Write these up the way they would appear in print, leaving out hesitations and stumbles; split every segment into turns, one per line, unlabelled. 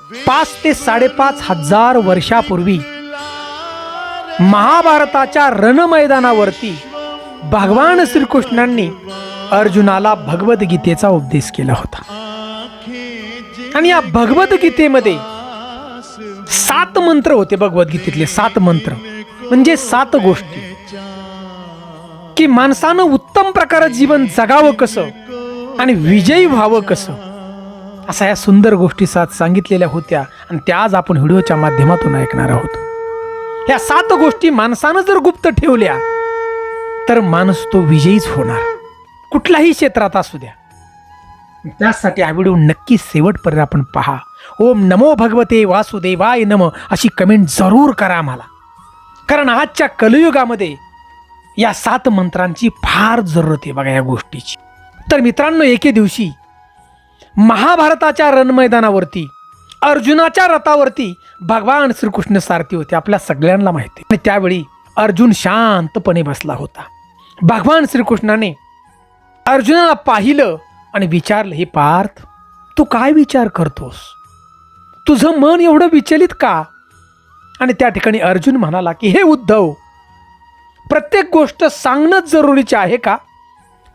5 ते 5.5 हजार वर्षापूर्वी महाभारताच्या रणमैदानावरती भगवान श्रीकृष्णांनी अर्जुनाला भगवद्गीतेचा उपदेश केला होता. आणि या भगवद्गीतेमध्ये 7 मंत्र होते. भगवद्गीतेतले 7 मंत्र म्हणजे 7 गोष्टी की माणसानं उत्तम प्रकारे जीवन जगावं कसं आणि विजयी व्हावं कसं, अशा या सुंदर गोष्टी 7 सांगितलेल्या होत्या. आणि त्या आज आपण व्हिडिओच्या माध्यमातून ऐकणार आहोत. ह्या 7 गोष्टी माणसानं जर गुप्त ठेवल्या तर माणूस तो विजयीच होणार, कुठल्याही क्षेत्रात असू द्या. त्यासाठी हा व्हिडिओ नक्की शेवटपर्यंत आपण पहा. ओम नमो भगवते वासुदेवाय नमः अशी कमेंट जरूर करा आम्हाला, कारण आजच्या कलियुगामध्ये या 7 मंत्रांची फार जरूरत आहे बघा या गोष्टीची. तर मित्रांनो, एके दिवशी महाभारताच्या रणमैदानावरती अर्जुनाच्या रथावरती भगवान श्रीकृष्ण सारथी होते, आपल्या सगळ्यांना माहिती. आणि त्यावेळी अर्जुन शांतपणे बसला होता. भगवान श्रीकृष्णाने अर्जुनाला पाहिलं आणि विचारलं, हे पार्थ, तू काय विचार करतोस? तुझं मन एवढं विचलित का? आणि त्या ठिकाणी अर्जुन म्हणाला की हे उद्धव, प्रत्येक गोष्ट सांगणंच जरुरीचे आहे का?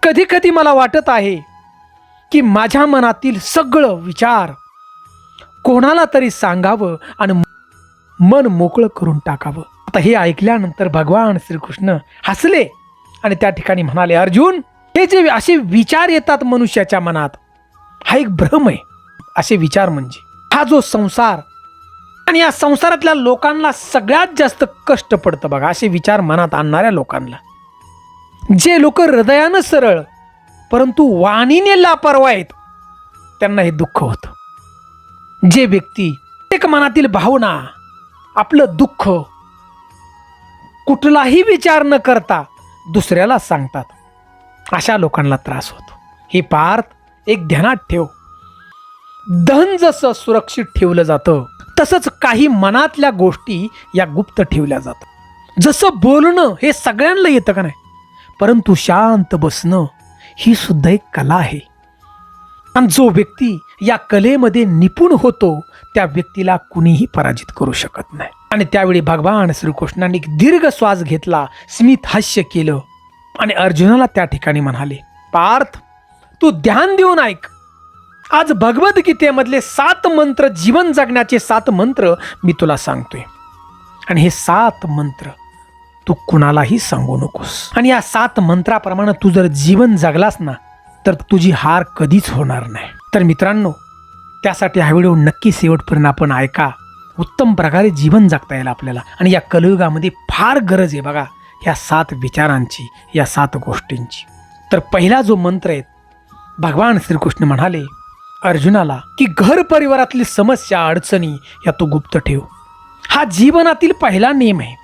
कधी कधी मला वाटत आहे की माझ्या मनातील सगळं विचार कोणाला तरी सांगावं आणि मन मोकळं करून टाकावं. आता हे ऐकल्यानंतर भगवान श्रीकृष्ण हसले आणि त्या ठिकाणी म्हणाले, अर्जुन, हे जे असे विचार येतात मनुष्याच्या मनात, हा एक भ्रम आहे. असे विचार म्हणजे हा जो संसार आणि या संसारातल्या लोकांना सगळ्यात जास्त कष्ट पडतं बघा, असे विचार मनात आणणाऱ्या लोकांना. जे लोक हृदयानं सरळ परंतु वाणीने लापरवाह आहेत त्यांना हे दुःख होतं. जे व्यक्ती एक मनातील भावना, आपलं दुःख कुठलाही विचार न करता दुसऱ्याला सांगतात, अशा लोकांना त्रास होतो. हे पार्थ, एक ध्यानात ठेव, धन जसं सुरक्षित ठेवलं जातं तसंच काही मनातल्या गोष्टी या गुप्त ठेवल्या जातात. जसं बोलणं हे सगळ्यांना येतं का नाही, परंतु शांत बसणं ही सुद्धा एक कला आहे. आणि जो व्यक्ती या कलेमध्ये निपुण होतो त्या व्यक्तीला कुणीही पराजित करू शकत नाही. आणि त्यावेळी भगवान श्रीकृष्णांनी दीर्घ श्वास घेतला, स्मित हास्य केलं आणि अर्जुनाला त्या ठिकाणी म्हणाले, पार्थ, तू ध्यान देऊन ऐक. आज भगवद्गीतेमधले 7 मंत्र, जीवन जगण्याचे 7 मंत्र मी तुला सांगतोय. आणि हे 7 मंत्र तू कुणालाही सांगू नकोस. आणि या 7 मंत्राप्रमाणे तू जर जीवन जगलास ना तर तुझी हार कधीच होणार नाही. तर मित्रांनो, त्यासाठी हा व्हिडिओ नक्की शेवटपर्यंत आपण ऐका. उत्तम प्रकारे जीवन जगता येईल आपल्याला. आणि या कलियुगामध्ये फार गरज आहे बघा ह्या 7 विचारांची, या 7 गोष्टींची. तर पहिला जो मंत्र आहे, भगवान श्रीकृष्ण म्हणाले अर्जुनाला की घर परिवारातली समस्या, अडचणी या तू गुप्त ठेव. हा जीवनातील पहिला नियम आहे.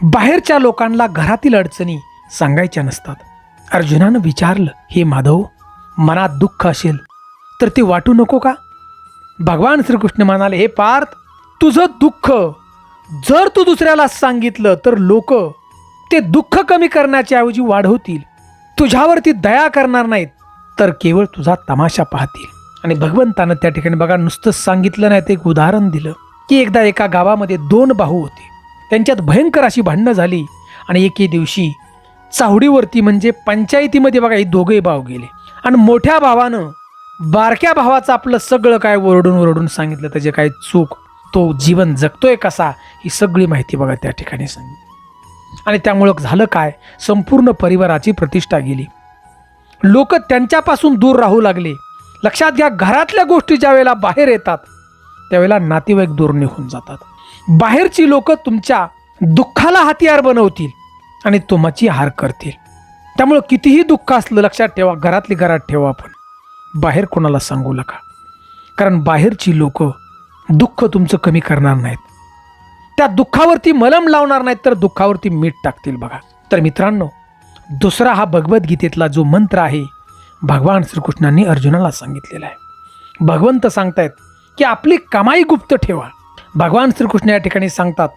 बाहेरच्या लोकांना घरातील अडचणी सांगायच्या नसतात. अर्जुनानं विचारलं, हे माधव, मनात दुःख असेल तर ते वाटू नको का? भगवान श्रीकृष्ण म्हणाले, हे पार्थ, तुझं दुःख जर तू दुसऱ्याला सांगितलं तर लोक ते दुःख कमी करण्याच्या ऐवजी वाढवतील, तुझ्यावरती दया करणार नाहीत, तर केवळ तुझा तमाशा पाहतील. आणि भगवंतानं त्या ठिकाणी बघा नुसतंच सांगितलं नाही, ते एक उदाहरण दिलं की एकदा एका गावामध्ये 2 भाऊ होते. त्यांच्यात भयंकर अशी भांडणं झाली आणि एके दिवशी चावडीवरती म्हणजे पंचायतीमध्ये बघा हे दोघे भाऊ गेले. आणि मोठ्या भावानं बारक्या भावाचं आपलं सगळं काय ओरडून सांगितलं, त्याचे काय चूक, तो जीवन जगतोय कसा, ही सगळी माहिती बघा त्या ठिकाणी सांगितली. आणि त्यामुळं झालं काय, संपूर्ण परिवाराची प्रतिष्ठा गेली. लोक त्यांच्यापासून दूर राहू लागले. लक्षात घ्या, घरातल्या गोष्टी ज्या वेळेला बाहेर येतात त्यावेळेला नातेवाईक दूर निघून जातात. बाहेरची लोक तुमच्या दुःखाला हतियार बनवतील आणि तुमची हार करतील. त्यामुळं कितीही दुःख असलं लक्षात ठेवा, घरातली घरात ठेवा, आपण बाहेर कोणाला सांगू नका. कारण बाहेरची लोक दुःख तुमचं कमी करणार नाहीत, त्या दुःखावरती मलम लावणार नाहीत, तर दुःखावरती मीठ टाकतील बघा. तर मित्रांनो, दुसरा हा भगवद्गीतेतला जो मंत्र आहे भगवान श्रीकृष्णांनी अर्जुनाला सांगितलेला आहे. भगवंत सांगतायत की आपली कमाई गुप्त ठेवा. भगवान श्रीकृष्ण या ठिकाणी सांगतात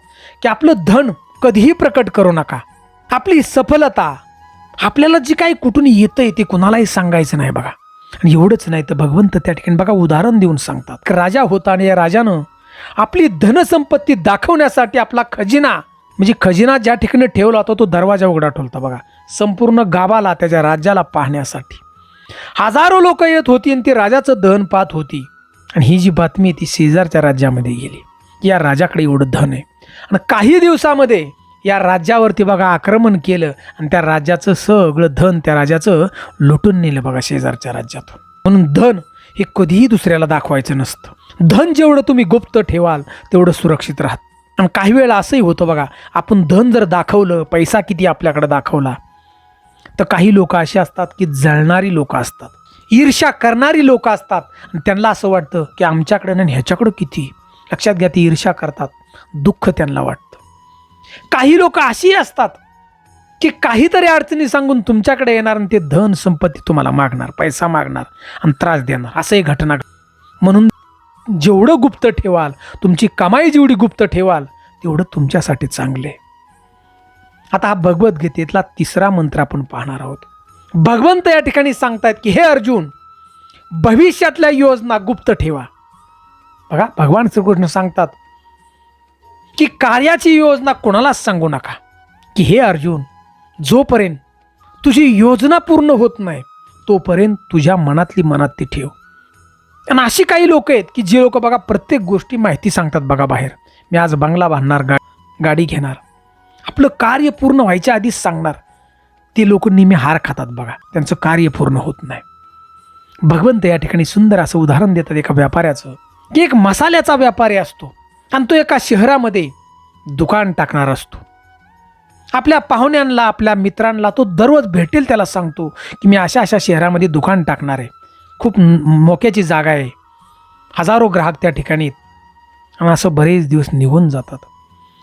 की आपलं धन कधीही प्रकट करू नका. आपली सफलता, आपल्याला जी काही कुठून येतंय ते कुणालाही सांगायचं नाही बघा. आणि एवढंच नाही तर भगवंत त्या ठिकाणी बघा उदाहरण देऊन सांगतात की राजा होता आणि या राजानं आपली धनसंपत्ती दाखवण्यासाठी आपला खजिना म्हणजे खजिना ज्या ठिकाणी ठेवला होता तो दरवाजा उघडा ठेवला बघा, संपूर्ण गावाला त्याच्या राज्याला पाहण्यासाठी. हजारो लोक येत होती आणि ती राजाचं धन पाहत होती. आणि ही जी बातमी ती शेजारच्या राज्यामध्ये गेली, या राजाकडे एवढं धन आहे. आणि काही दिवसामध्ये या राज्यावरती बघा आक्रमण केलं आणि त्या राज्याचं सगळं धन त्या राजाचं लुटून नेलं बघा शेजारच्या राज्यातून. म्हणून धन हे कधीही दुसऱ्याला दाखवायचं नसतं. धन जेवढं तुम्ही गुप्त ठेवाल तेवढं सुरक्षित राहत. आणि काही वेळा असंही होतं बघा, आपण धन जर दाखवलं, पैसा किती आपल्याकडे दाखवला, तर काही लोक अशी असतात की जळणारी लोक असतात, ईर्ष्या करणारी लोक असतात. आणि त्यांना असं वाटतं की आमच्याकडे नाही ह्याच्याकडं किती. लक्षात घ्या, ती ईर्ष्या करतात, दुःख त्यांना वाटतं. काही लोक अशी असतात की काहीतरी अडचणी सांगून तुमच्याकडे येणार आणि ते धन संपत्ती तुम्हाला मागणार, पैसा मागणार आणि त्रास देणार. असंही घटना. म्हणून जेवढं गुप्त ठेवाल, तुमची कमाई जेवढी गुप्त ठेवाल तेवढं तुमच्यासाठी चांगले. आता हा भगवद्गीतेतला 3रा मंत्र आपण पाहणार आहोत. भगवंत या ठिकाणी सांगतायत की हे अर्जुन, भविष्यातल्या योजना गुप्त ठेवा. बघा, भगवान श्रीकृष्ण सांगतात की कार्याची योजना कोणालाच सांगू नका. की हे अर्जुन, जोपर्यंत तुझी योजना पूर्ण होत नाही तोपर्यंत तुझ्या मनातली मनात ती ठेव. आणि अशी काही लोक आहेत की जे लोक बघा प्रत्येक गोष्टी माहिती सांगतात बघा बाहेर, मी आज बंगला बांधणार, गाडी घेणार, आपलं कार्य पूर्ण व्हायच्या आधीच सांगणार. ते लोक नेहमी हार खातात बघा, त्यांचं कार्य पूर्ण होत नाही. भगवंत या ठिकाणी सुंदर असं उदाहरण देतात एका व्यापाऱ्याचं, की एक मसाल्याचा व्यापारी असतो आणि तो एका शहरामध्ये दुकान टाकणार असतो. आपल्या पाहुण्यांना, आपल्या मित्रांना तो दररोज भेटेल त्याला सांगतो की मी अशा अशा शहरामध्ये दुकान टाकणार आहे, खूप मोक्याची जागा आहे, हजारो ग्राहक त्या ठिकाणी आहेत. आणि असं बरेच दिवस निघून जातात.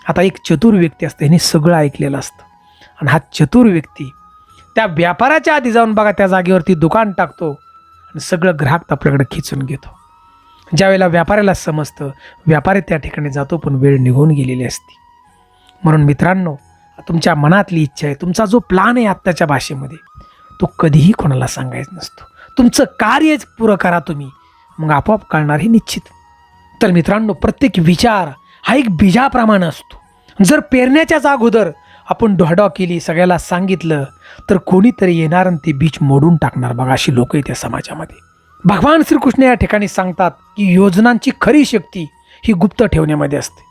आता एक चतुर व्यक्ती असते, ह्याने सगळं ऐकलेलं असतं. आणि हा चतुर व्यक्ती त्या व्यापाराच्या आधी जाऊन बघा त्या जागेवरती दुकान टाकतो आणि सगळं ग्राहक आपल्याकडे खिचून घेतो. ज्यावेळेला व्यापाऱ्याला समजतं, व्यापारी त्या ठिकाणी जातो, पण वेळ निघून गेलेली असते. म्हणून मित्रांनो, तुमच्या मनातली इच्छा आहे, तुमचा जो प्लान आहे आत्ताच्या भाषेमध्ये, तो कधीही कोणाला सांगायचा नसतो. तुमचं कार्यच पुरं करा तुम्ही, मग आपोआप कळणार हे निश्चित. तर मित्रांनो, प्रत्येक विचार हा एक बीजाप्रमाणे असतो. जर पेरण्याच्याच अगोदर आपण ढोढा केली, सगळ्याला सांगितलं, तर कोणीतरी येणार आणि ते बीज मोडून टाकणार बघा. अशी लोक आहेत त्या समाजामध्ये. भगवान श्रीकृष्ण या ठिकाणी सांगतात की योजनांची खरी शक्ती ही गुप्त ठेवण्यामध्ये असते.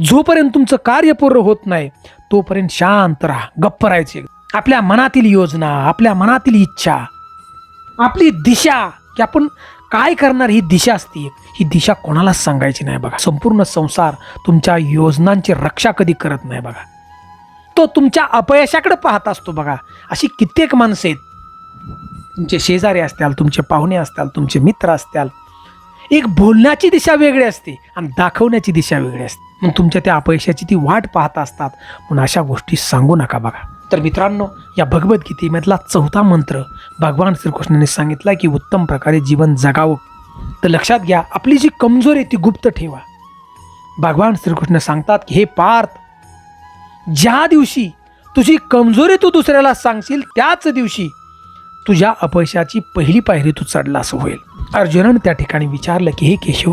जोपर्यंत तुमचं कार्य पूर्ण होत नाही तोपर्यंत शांत राहा, गप्प राहायचे. आपल्या मनातील योजना, आपल्या मनातील इच्छा, आपली दिशा, की आपण काय करणार ही दिशा असते, ही दिशा कोणालाच सांगायची नाही बघा. संपूर्ण संसार तुमच्या योजनांची रक्षा कधी करत नाही बघा, तो तुमच्या अपयशाकडे पाहत असतो बघा. अशी कित्येक माणसं आहेत, तुमचे शेजारी असतील, तुमचे पाहुणे असतील, तुमचे मित्र असतील. एक बोलण्याची दिशा वेगळी असते आणि दाखवण्याची दिशा वेगळी असते. मग तुमच्या त्या अपयशाची ती वाट पाहत असतात. म्हणून अशा गोष्टी सांगू नका बघा. तर मित्रांनो, या भगवद्गीतेमधला 4था मंत्र भगवान श्रीकृष्णाने सांगितला की उत्तम प्रकारे जीवन जगावं. तर लक्षात घ्या, आपली जी कमजोरी आहे ती गुप्त ठेवा. भगवान श्रीकृष्ण सांगतात की हे पार्थ, ज्या दिवशी तुझी कमजोरी तू दुसऱ्याला सांगशील त्याच दिवशी तुझ्या अपयशाची पहिली पायरी तू चढला असं होईल. अर्जुनाने त्या ठिकाणी विचारलं की हे केशव,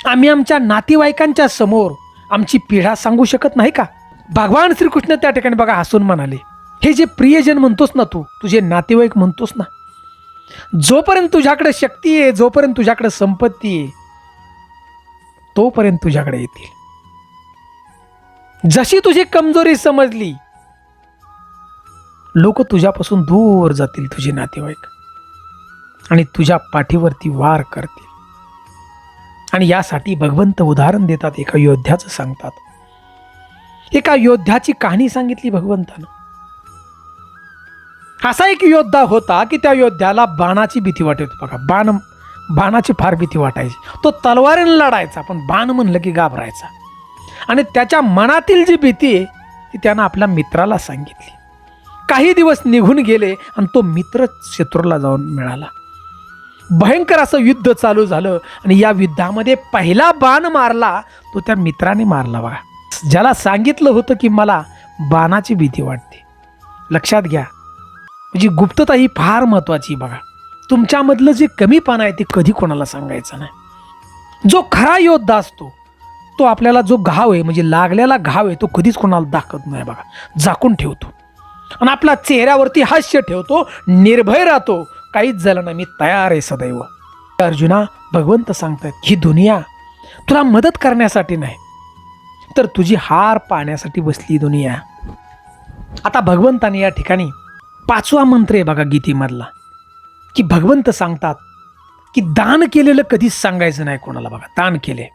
आम्ही आमच्या नातेवाईकांच्या समोर आमची पीडा सांगू शकत नाही का? भगवान श्रीकृष्ण त्या ठिकाणी बघा हसून म्हणाले, हे जे प्रियजन म्हणतोस ना तू, तुझे नातेवाईक म्हणतोस ना, जोपर्यंत तुझ्याकडे शक्ती आहे, जोपर्यंत तुझ्याकडे संपत्ती आहे, तोपर्यंत तुझ्याकडे येतील. जशी तुझी कमजोरी समजली, लोक तुझ्यापासून दूर जातील, तुझे नातेवाईक, आणि तुझ्या पाठीवरती वार करतील. आणि यासाठी भगवंत उदाहरण देतात, एका योद्ध्याचं सांगतात. एका योद्ध्याची कहाणी सांगितली भगवंतानं. असा एक योद्धा होता की त्या योद्ध्याला बाणाची भीती वाटत बघा. बाणाची फार भीती वाटायची. तो तलवारीने लढायचा, पण बाण म्हणलं की घाबरायचा. आणि त्याच्या मनातील जी भीती आहे ती त्यानं आपल्या मित्राला सांगितली. काही दिवस निघून गेले आणि तो मित्र शत्रूला जाऊन मिळाला. भयंकर असं युद्ध चालू झालं आणि या युद्धामध्ये पहिला बाण मारला तो त्या मित्राने मारला बघा, ज्याला सांगितलं होतं की मला बाणाची भीती वाटते. लक्षात घ्या, म्हणजे गुप्तता ही फार महत्त्वाची बघा. तुमच्यामधलं जे कमीपणा आहे ते कधी कोणाला सांगायचं नाही. जो खरा योद्धा असतो तो आपल्याला जो घाव आहे म्हणजे लागलेला घाव आहे तो कधीच कोणाला दाखवत नाही बघा, झाकून ठेवतो आणि आपला चेहऱ्यावरती हास्य ठेवतो, निर्भय राहतो. काहीच झालं ना मी तयार आहे सदैव. अर्जुना, भगवंत सांगतात ही दुनिया तुला मदत करण्यासाठी नाही तर तुझी हार पाहण्यासाठी बसली दुनिया. आता भगवंताने या ठिकाणी 5वा मंत्र आहे बघा गीतेमधला, की भगवंत सांगतात की दान केलेलं कधीच सांगायचं नाही कोणाला. बघा, दान केले,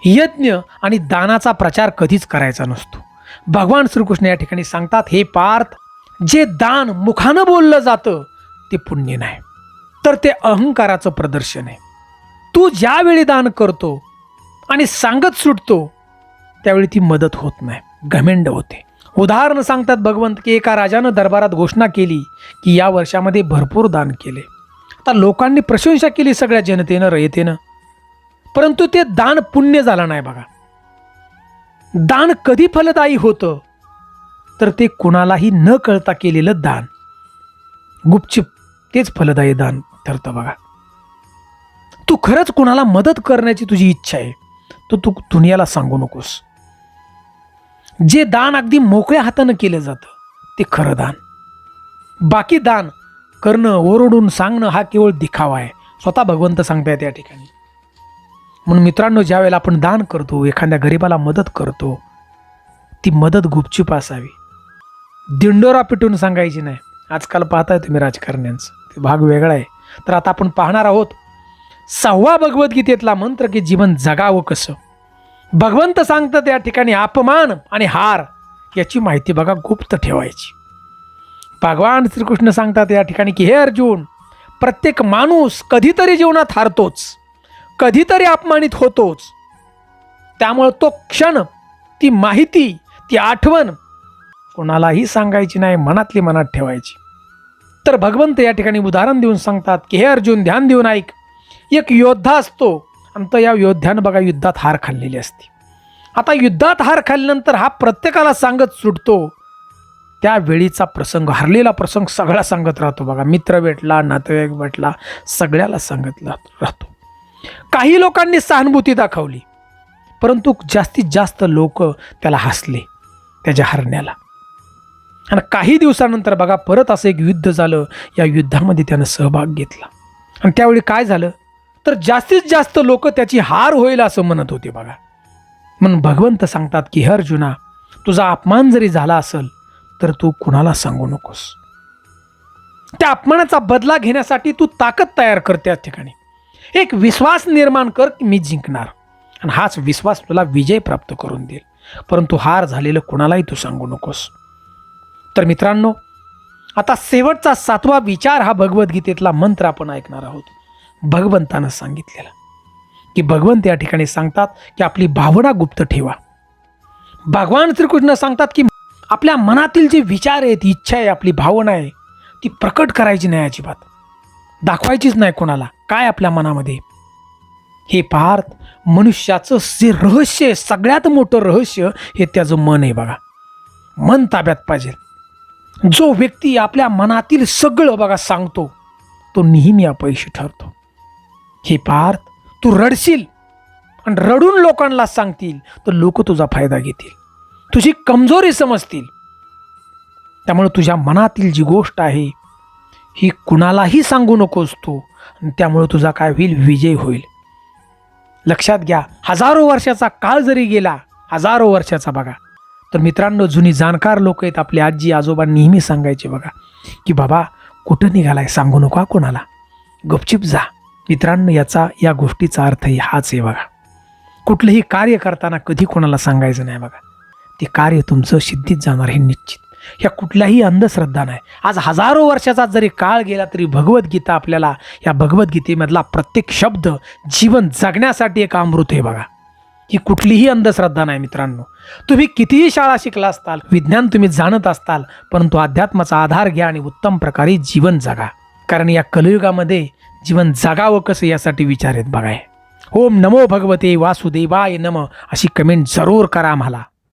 यज्ञ आणि दानाचा प्रचार कधीच करायचा नसतो. भगवान श्रीकृष्ण या ठिकाणी सांगतात, हे पार्थ, जे दान मुखानं बोललं जातं ते पुण्य नाही तर ते अहंकाराचं प्रदर्शन आहे. तू ज्यावेळी दान करतो आणि सांगत सुटतो त्यावेळी ती मदत होत नाही, घमेंड होते. उदाहरण सांगतात भगवंत की एका राजानं दरबारात घोषणा केली की या वर्षामध्ये भरपूर दान केले. आता लोकांनी प्रशंसा केली सगळ्या जनतेनं, रयतेनं, परंतु ते दान पुण्य झालं नाही बघा. दान कधी फलदायी होतं तर ते कुणालाही न कळता केलेलं दान, गुपचूप, तेच फलदायी दान ठरतं बघा. तू खरंच कुणाला मदत करण्याची तुझी इच्छा आहे तर तू दुनियाला सांगू नकोस. जे दान अगदी मोकळ्या हातानं केलं जातं ते खरं दान. बाकी दान करणं, ओरडून सांगणं हा केवळ दिखावा आहे, स्वतः भगवंत सांगतायत या ठिकाणी. म्हणून मित्रांनो, ज्या वेळेला आपण दान करतो, एखाद्या गरीबाला मदत करतो, ती मदत गुपचूप असावी, दिंडोरा पिटून सांगायची नाही. आजकाल पाहताय तुम्ही राजकारण्यांचं, ते भाग वेगळा आहे. तर आता आपण पाहणार आहोत 6वा भगवद्गीतेतला मंत्र की जीवन जगावं कसं. भगवंत सांगतात या ठिकाणी अपमान आणि हार याची माहिती बघा गुप्त ठेवायची. भगवान श्रीकृष्ण सांगतात या ठिकाणी की हे अर्जुन, प्रत्येक माणूस कधीतरी जीवनात हारतोच, कधीतरी अपमानित होतोच. त्यामुळे तो क्षण, ती माहिती, ती आठवण कोणालाही सांगायची नाही, मनातली मनात ठेवायची. तर भगवंत या ठिकाणी उदाहरण देऊन सांगतात की हे अर्जुन, ध्यान देऊन ऐक. एक योद्धा असतो आणि तर या योद्ध्यानं बघा युद्धात हार खाल्लेली असते. आता युद्धात हार खाल्ल्यानंतर हा प्रत्येकाला सांगत सुटतो. त्या वेळीचा प्रसंग, हरलेला प्रसंग सगळा सांगत राहतो बघा. मित्र भेटला, नातेवाईक भेटला, सगळ्याला सांगत राहतो. काही लोकांनी सहानुभूती दाखवली, परंतु जास्तीत जास्त लोक त्याला हसले त्याच्या हरण्याला. आणि काही दिवसानंतर बघा परत असं एक युद्ध झालं. या युद्धामध्ये त्यानं सहभाग घेतला आणि त्यावेळी काय झालं तर जास्तीत जास्त लोक त्याची हार होईल असं म्हणत होते बघा. म्हणून भगवंत सांगतात की हे अर्जुना, तुझा अपमान जरी झाला असेल तर तू कुणाला सांगू नकोस. त्या अपमानाचा बदला घेण्यासाठी तू ताकद तयार कर. त्या ठिकाणी एक विश्वास निर्माण कर की मी जिंकणार, आणि हाच विश्वास तुला विजय प्राप्त करून देईल. परंतु हार झालेलं कुणालाही तू सांगू नकोस. तर मित्रांनो, आता शेवटचा 7वा विचार हा भगवद्गीतेतला मंत्र आपण ऐकणार आहोत. भगवंतानं सांगितलेला की भगवंत या ठिकाणी सांगतात की आपली भावना गुप्त ठेवा. भगवान श्रीकृष्ण सांगतात की आपल्या मनातील जे विचार आहेत, इच्छा आहे, आपली भावना आहे, ती प्रकट करायची नाही, अजिबात दाखवायचीच नाही कोणाला काय आपल्या मनामध्ये. हे पार्थ, मनुष्याचं जे रहस्य आहे, सगळ्यात मोठं रहस्य हे त्याचं मन आहे बघा. मन ताब्यात पाहिजे. जो व्यक्ती आपल्या मनातील सगळं बघा सांगतो तो नेहमी अपयशी ठरतो. हे पार्थ, तू रडशील आणि रडून लोकांना सांगतील तर लोक तुझा फायदा घेतील, तुझी कमजोरी समजतील. त्यामुळे तुझ्या मनातील जी गोष्ट आहे ही कुणालाही सांगू नकोस तू, आणि त्यामुळे तुझा काय होईल, विजय होईल. लक्षात घ्या, हजारो वर्षाचा काळ जरी गेला, हजारो वर्षाचा बघा, तर मित्रांनो, जुनी जाणकार लोक आहेत, आपले आजी आजोबा नेहमी सांगायचे बघा की बाबा कुठं निघालाय सांगू नका कोणाला, गपचिप जा. मित्रांनो, या गोष्टीचा अर्थही हाच आहे बघा. कुठलंही कार्य करताना कधी कोणाला सांगायचं नाही बघा. ते कार्य तुमचं सिद्धीत जाणार हे निश्चित. ह्या कुठल्याही अंधश्रद्धा नाही. आज हजारो वर्षाचा जरी काळ गेला तरी भगवद्गीता आपल्याला, या भगवद्गीतेमधला प्रत्येक शब्द जीवन जगण्यासाठी एक अमृत आहे बघा. ही कुठलीही अंधश्रद्धा नाही मित्रांनो. तुम्ही कितीही शाळा शिकला असताल, विज्ञान तुम्ही जाणत असताल, परंतु अध्यात्माचा आधार घ्या आणि उत्तम प्रकारे जीवन जगा. कारण या कलियुगामध्ये जीवन जगावं कसं यासाठी विचार आहेत बघा. ओम नमो भगवते वासुदेवाय नमः अशी कमेंट जरूर करा आम्हाला.